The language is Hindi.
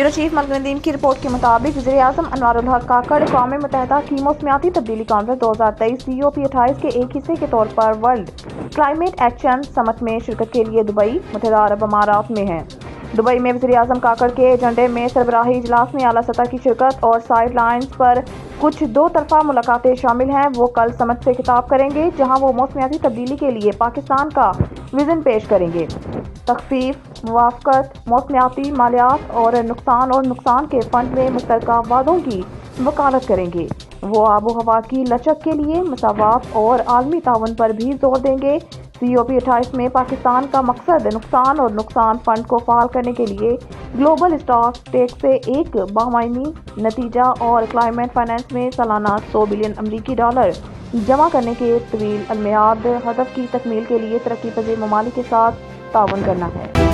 ब्यूरो चीफ मलक नदीम की रिपोर्ट के मुताबिक वज़ीर-ए-आज़म अनवारुल हक काकड़ अक़वाम मुत्तहिदा की मौसमियाती तब्दीली कॉन्फ्रेंस 2023 COP28 के एक हिस्से के तौर पर वर्ल्ड क्लाइमेट एक्शन समिट में शिरकत के लिए दुबई मुत्तहिदा अरब अमारात में हैं। दुबई में वज़ीर-ए-आज़म काकड़ के एजेंडे में सरबराही इजलास में आला सतह की शिरकत और साइड लाइन्स पर कुछ दो तरफा मुलाकातें शामिल हैं। वो कल समिट से खिताब करेंगे, जहां वो मौसमियाती तब्दीली के लिए पाकिस्तान का विजन पेश करेंगे। तख़फ़ीफ़, मुवाफ़क़त, मौसमियाती मालियात और नुकसान के फंड में मुश्तरका वादों की वकालत करेंगे। वो आबो हवा की लचक के लिए मसावात और आलमी ताउन पर भी जोर देंगे। COP28 में पाकिस्तान का मकसद नुकसान फंड को फ़ाल करने के लिए ग्लोबल स्टॉक टेक से एक बामायनी नतीजा और क्लाइमेट फाइनेंस में सालाना $100 बिलियन जमा करने के तवील अलमियाद हदफ की तकमील के लिए तरक्की पज़ीर ममालिक के साथ ताउन करना है।